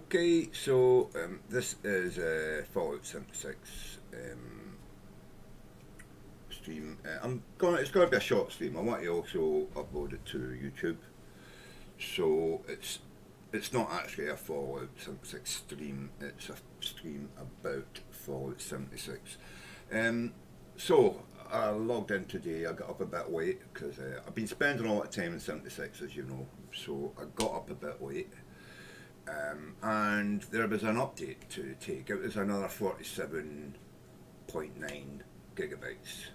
Okay, so this is Fallout 76 stream. It's going to be a short stream. I want to also upload it to YouTube, so it's not actually a Fallout 76 stream. It's a stream about Fallout 76. Um, so I logged in today. I got up a bit late because I've been spending a lot of time in 76, as you know. So I got up a bit late. And there was an update to take. It was another 47.9 gigabytes,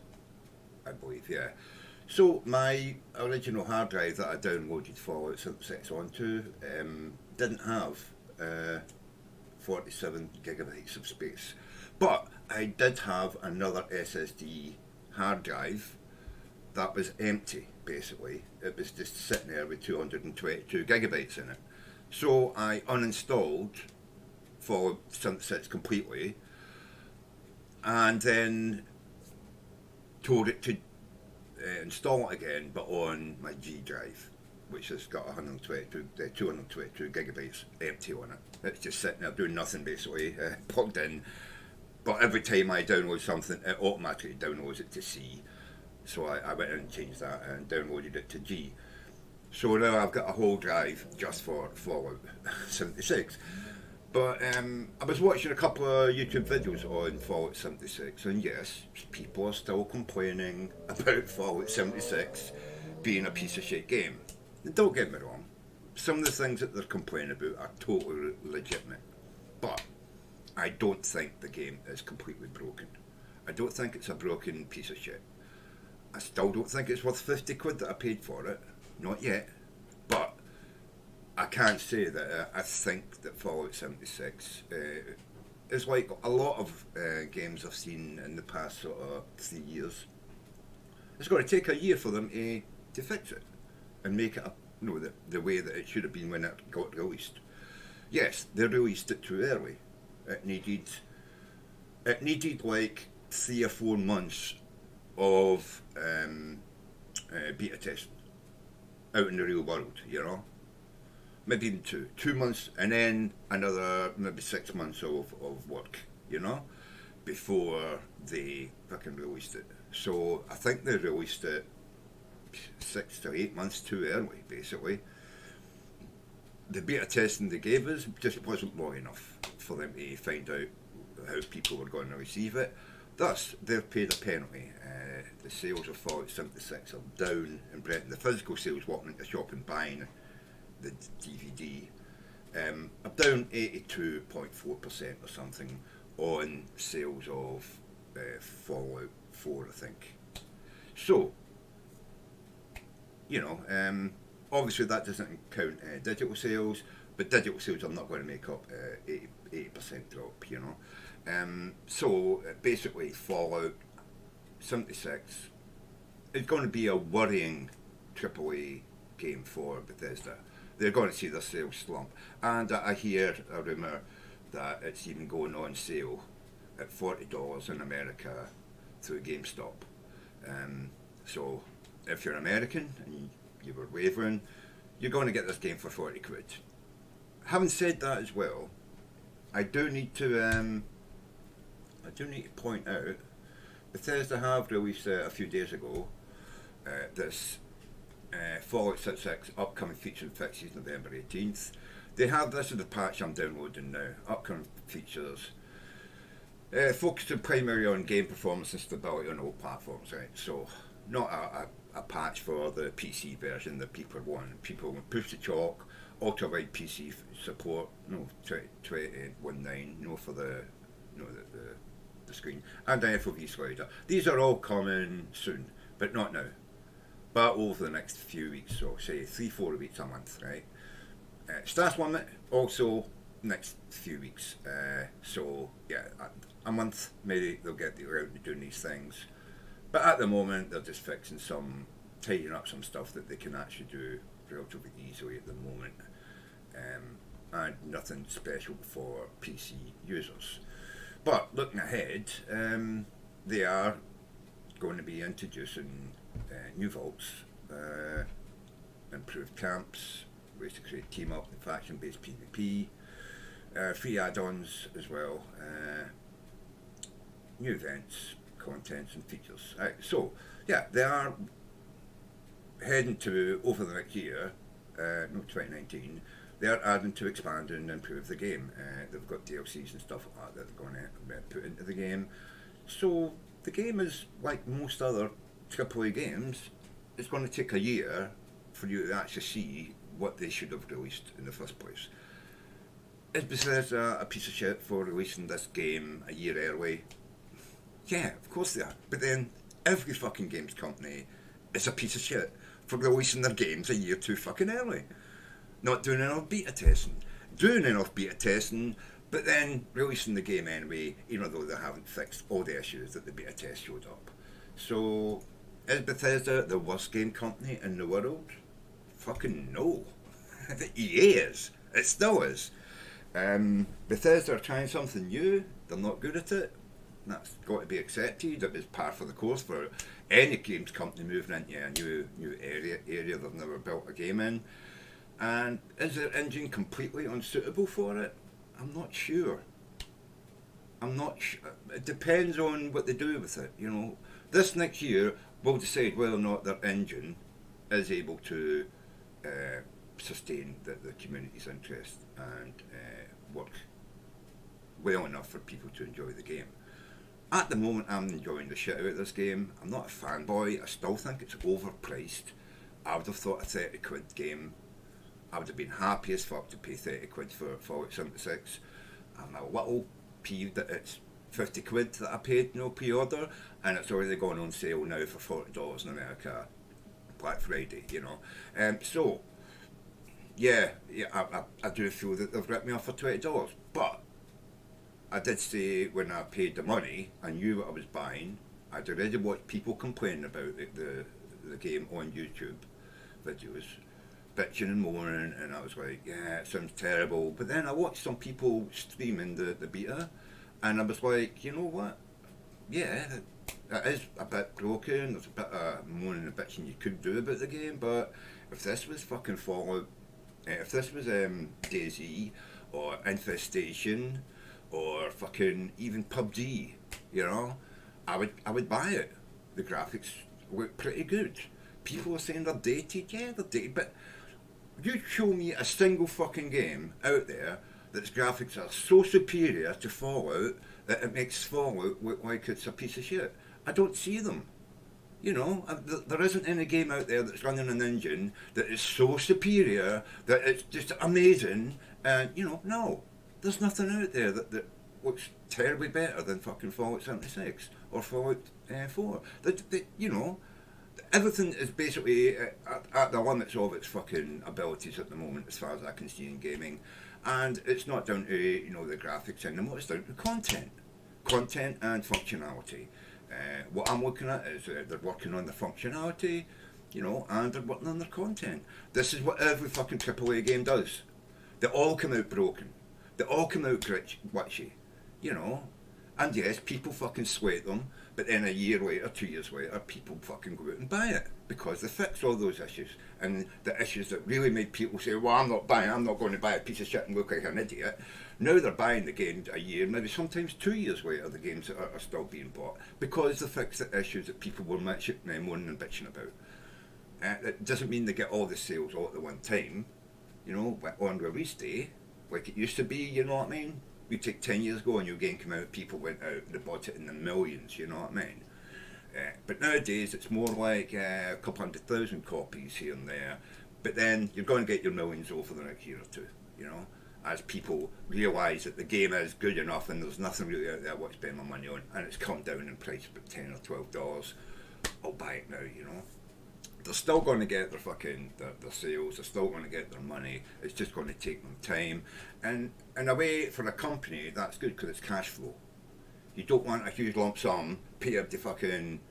I believe, yeah. So my original hard drive that I downloaded Fallout 76 onto didn't have 47 gigabytes of space. But I did have another SSD hard drive that was empty, basically. It was just sitting there with 222 gigabytes in it. So I uninstalled Fallout 76 completely and then told it to install it again, but on my G drive, which has got 222 gigabytes empty on it. It's just sitting there doing nothing, basically, plugged in. But every time I download something, it automatically downloads it to C. So I went in and changed that and downloaded it to G. So now I've got a whole drive just for Fallout 76. But I was watching a couple of YouTube videos on Fallout 76, and yes, people are still complaining about Fallout 76 being a piece of shit game. Don't get me wrong, some of the things that they're complaining about are totally legitimate. But I don't think the game is completely broken. I don't think it's a broken piece of shit. I still don't think it's worth 50 quid that I paid for it. Not yet, but I can't say that I think that Fallout 76 is like a lot of games I've seen in the past sort of 3 years. It's going to take a year for them to fix it and make it the way that it should have been when it got released. Yes, they released it too early. It needed like 3 or 4 months of beta testing out in the real world, maybe even 2 months, and then another maybe 6 months of work, before they fucking released it. So I think they released it 6 to 8 months too early, basically. The beta testing they gave us just wasn't long enough for them to find out how people were going to receive it. Thus, they've paid a penalty. The sales of Fallout 76 are down in Britain. The physical sales, walking into a shop and buying the DVD, are down 82.4% or something on sales of Fallout 4, I think. So, obviously that doesn't count digital sales, but digital sales are not going to make up 80% drop, So basically Fallout 76 is going to be a worrying AAA game for Bethesda. They're going to see their sales slump. And I hear a rumour that it's even going on sale at $40 in America through GameStop. So if you're American and you were wavering, you're going to get this game for 40 quid. Having said that as well, I do need to point out, Bethesda have released a few days ago this Fallout 76 upcoming feature and fixes November 18th. They have this in the patch I'm downloading now. Upcoming features focusing primarily on game performance and stability on all platforms, right? So not a patch for the PC version that people want. People want push to chalk, ultra-wide PC support, 2019, for the screen, and an FOV slider. These are all coming soon, but not now. But over the next few weeks, so say 3-4 weeks a month, right? Stats limit also next few weeks. So yeah, a month maybe they'll get around to doing these things. But at the moment they're just tidying up some stuff that they can actually do relatively easily at the moment. And nothing special for PC users. But looking ahead, they are going to be introducing new vaults, improved camps, ways to create team up and faction based PvP, Free add-ons as well, new events, contents and features. Right, so, yeah, they are heading to, over the next year, no 2019, they're adding to expand and improve the game. They've got DLCs and stuff like that they're going to put into the game. So the game is like most other AAA games. It's going to take a year for you to actually see what they should have released in the first place. Is Bethesda a piece of shit for releasing this game a year early? Yeah, of course they are. But then every fucking games company is a piece of shit for releasing their games a year too fucking early. Not doing enough beta testing. Doing enough beta testing, but then releasing the game anyway, even though they haven't fixed all the issues that the beta test showed up. So, is Bethesda the worst game company in the world? Fucking no. EA is. It still is. Bethesda are trying something new. They're not good at it. That's got to be accepted. It was par for the course for any games company moving into a new area they've never built a game in. And is their engine completely unsuitable for it? I'm not sure. It depends on what they do with it. You know, this next year we'll decide whether or not their engine is able to sustain the community's interest and work well enough for people to enjoy the game. At the moment, I'm enjoying the shit out of this game. I'm not a fanboy. I still think it's overpriced. I would have thought a 30 quid game. I would have been happy as fuck to pay 30 quid for Fallout 76. I'm a little peeved that it's 50 quid that I paid no pre-order, and it's already gone on sale now for $40 in America, Black Friday, you know. So, yeah, I do feel that they've ripped me off for $20, but I did say when I paid the money, I knew what I was buying. I'd already watched people complaining about the game on YouTube videos, bitching and moaning, and I was like, yeah, it sounds terrible. But then I watched some people streaming the beta, and I was like, you know what? Yeah, that is a bit broken. There's a bit of moaning and bitching you could do about the game, but if this was fucking Fallout, if this was DayZ or Infestation or fucking even PUBG, you know, I would buy it. The graphics look pretty good. People are saying they're dated, yeah, they're dated, but you show me a single fucking game out there that's graphics are so superior to Fallout that it makes Fallout look like it's a piece of shit. I don't see them. You know, there isn't any game out there that's running an engine that is so superior that it's just amazing. And, you know, no. There's nothing out there that looks terribly better than fucking Fallout 76 or Fallout 4. You know, everything is basically at the limits of its fucking abilities at the moment, as far as I can see in gaming. And it's not down to, you know, the graphics anymore, it's down to content and functionality. What I'm looking at is they're working on the functionality, you know, and they're working on their content. This is what every fucking AAA game does. They all come out broken. They all come out glitchy, you know. And yes, people fucking sweat them, but then a year later, 2 years later, people fucking go out and buy it because they fixed all those issues. And the issues that really made people say, well, I'm not going to buy a piece of shit and look like an idiot. Now they're buying the game a year, maybe sometimes 2 years later, the games are still being bought because they fixed the issues that people were moaning and bitching about. It doesn't mean they get all the sales all at the one time, you know, on release day, like it used to be, you know what I mean? You take 10 years ago, a new game came out, people went out and they bought it in the millions, you know what I mean? But nowadays it's more like a couple 100,000 copies here and there, but then you're going to get your millions over the next year or two, you know, as people realise that the game is good enough and there's nothing really out there I want to spend my money on, and it's come down in price about $10 or $12, I'll buy it now, you know. They're still going to get their fucking their sales, they're still going to get their money, it's just going to take them time. And in a way, for a company, that's good because it's cash flow. You don't want a huge lump sum, pay up the fucking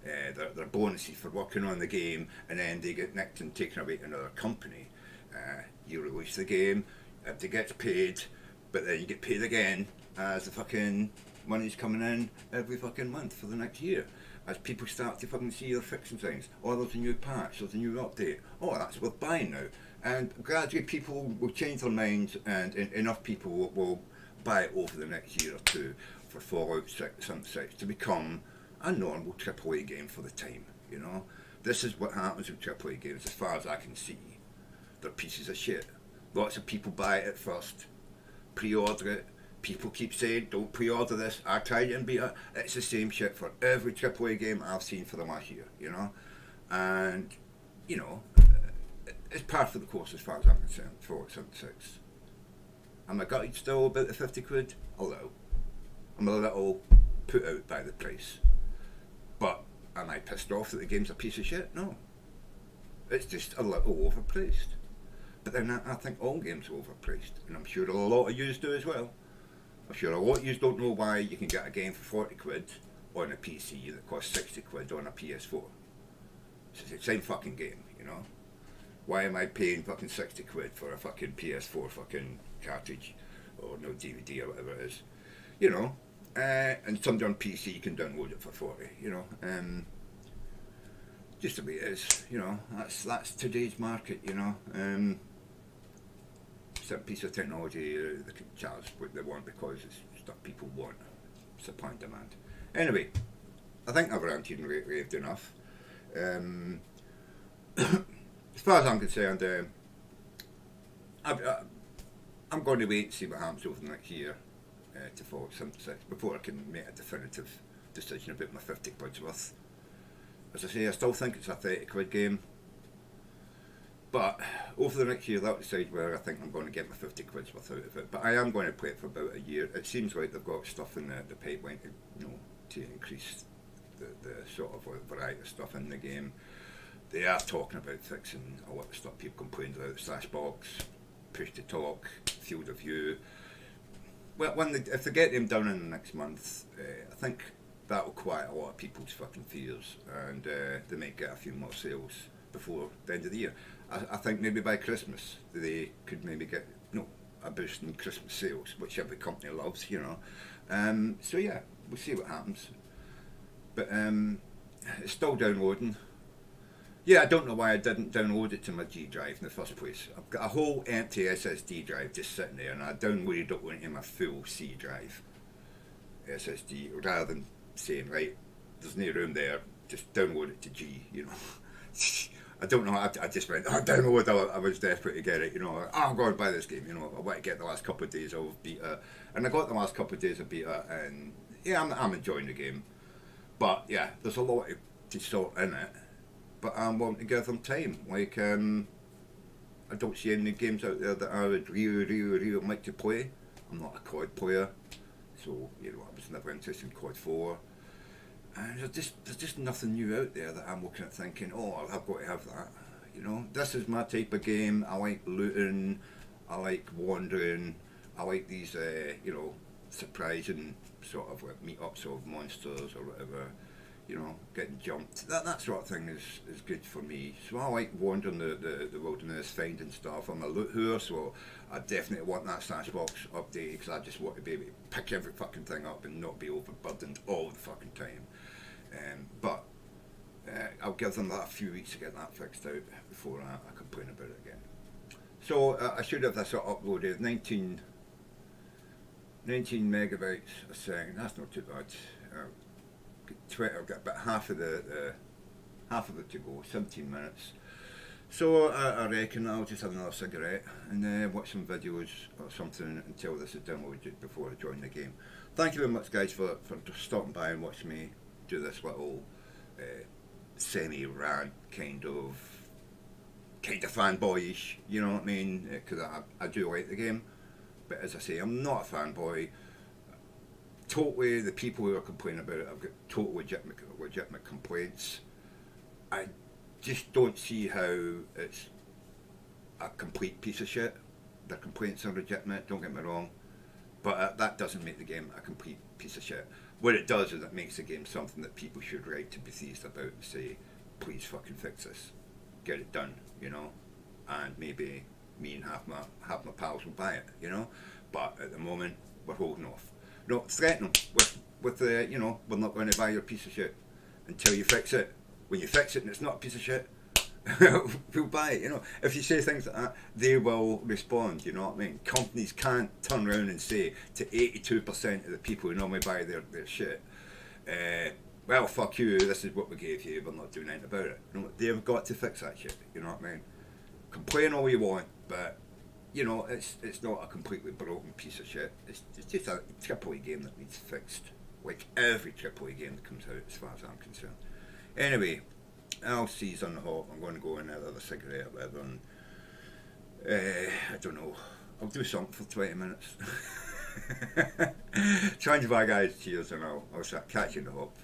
their bonuses for working on the game, and then they get nicked and taken away to another company. You release the game, they get paid, but then you get paid again as the fucking money's coming in every fucking month for the next year. as people start to fucking see they're fixing things. Oh, there's a new patch, there's a new update. Oh, that's worth buying now. And gradually people will change their minds, and enough people will buy it over the next year or two for Fallout 76 to become a normal AAA game for the time, you know. This is what happens with AAA games, as far as I can see. They're pieces of shit. Lots of people buy it at first, pre-order it. People keep saying, don't pre-order this. I tried it in beta. It's the same shit for every AAA game I've seen for the last year, you know. And, you know, it's par for the course as far as I'm concerned, Fallout 76. Am I gutted still about the 50 quid? A little. I'm a little put out by the price. But am I pissed off that the game's a piece of shit? No. It's just a little overpriced. But then I think all games are overpriced, and I'm sure a lot of yous do as well. I'm sure a lot of yous don't know why you can get a game for 40 quid on a PC that costs 60 quid on a PS4. It's the same fucking game, you know. Why am I paying fucking 60 quid for a fucking PS4 fucking cartridge, or no DVD or whatever it is, you know? And somebody on PC can download it for 40, you know. Just the way it is, you know. That's today's market, you know. It's a piece of technology they can charge what they want because it's stuff people want. Supply and demand. Anyway, I think I've ranted and raved enough. As far as I'm concerned, I'm going to wait and see what happens over the next year to Fallout 76 before I can make a definitive decision about my 50 quid's worth. As I say, I still think it's a 30 quid game, but over the next year that'll decide where I think I'm going to get my 50 quid's worth out of it. But I am going to play it for about a year. It seems like they've got stuff in the pipeline to, you know, to increase the sort of variety of stuff in the game. They are talking about fixing a lot of stuff people complained about: slash box, push to talk, field of view. Well, if they get them done in the next month, I think that'll quiet a lot of people's fucking fears, and they might get a few more sales before the end of the year. I think maybe by Christmas they could maybe get a boost in Christmas sales, which every company loves, you know. So yeah, we'll see what happens. But it's still downloading. Yeah, I don't know why I didn't download it to my G drive in the first place. I've got a whole empty SSD drive just sitting there, and I downloaded it into my full C drive SSD, rather than saying, right, there's no room there, just download it to G, you know. I don't know, I just went, download it. I was desperate to get it, you know. I'm going to buy this game, you know. I want to get the last couple of days of beta, and I got the last couple of days of beta, and yeah, I'm enjoying the game. But yeah, there's a lot to sort in it. But I'm wanting to give them time. Like, I don't see any games out there that I would really like to play. I'm not a COD player, so you know I was never interested in COD 4. And there's just nothing new out there that I'm looking at thinking, oh, I've got to have that. You know, this is my type of game. I like looting. I like wandering. I like these, you know, surprising sort of like meetups of monsters or whatever. You know, getting jumped. That sort of thing is good for me. So I like wandering the wilderness, finding stuff. I'm a loot whore, so I definitely want that slash box update, because I just want to be able to pick every fucking thing up and not be overburdened all the fucking time. But I'll give them that a few weeks to get that fixed out before I complain about it again. So I should have this uploaded 19 megabytes a second. That's not too bad. Twitter, I've got about half of it to go, 17 minutes. So I reckon I'll just have another cigarette and watch some videos or something until this is downloaded before I join the game. Thank you very much, guys, for stopping by and watching me do this little semi-rant kind of fanboyish, you know what I mean? Because I do like the game, but as I say, I'm not a fanboy. Totally, the people who are complaining about it, I've got total legitimate complaints. I just don't see how it's a complete piece of shit. Their complaints are legitimate, don't get me wrong, but that doesn't make the game a complete piece of shit. What it does is it makes the game something that people should write to Bethesda about and say, please fucking fix this, get it done, you know, and maybe me and half my pals will buy it, you know. But at the moment, we're holding off. No, threaten them with you know, we're not going to buy your piece of shit. until you fix it. When you fix it and it's not a piece of shit, we'll buy it. You know, if you say things like that, they will respond. You know what I mean? Companies can't turn around and say to 82% of the people who normally buy their shit, well, fuck you, this is what we gave you, we're not doing anything about it. You know, they've got to fix that shit. You know what I mean? Complain all you want, but you know, it's not a completely broken piece of shit. It's just a AAA game that needs fixed, like every AAA game that comes out, as far as I'm concerned. Anyway, LC's on the hop. I'm going to go in there with a cigarette or whatever, and I don't know. I'll do something for 20 minutes. Trying to buy guys, cheers, and I'll catch you in the hop.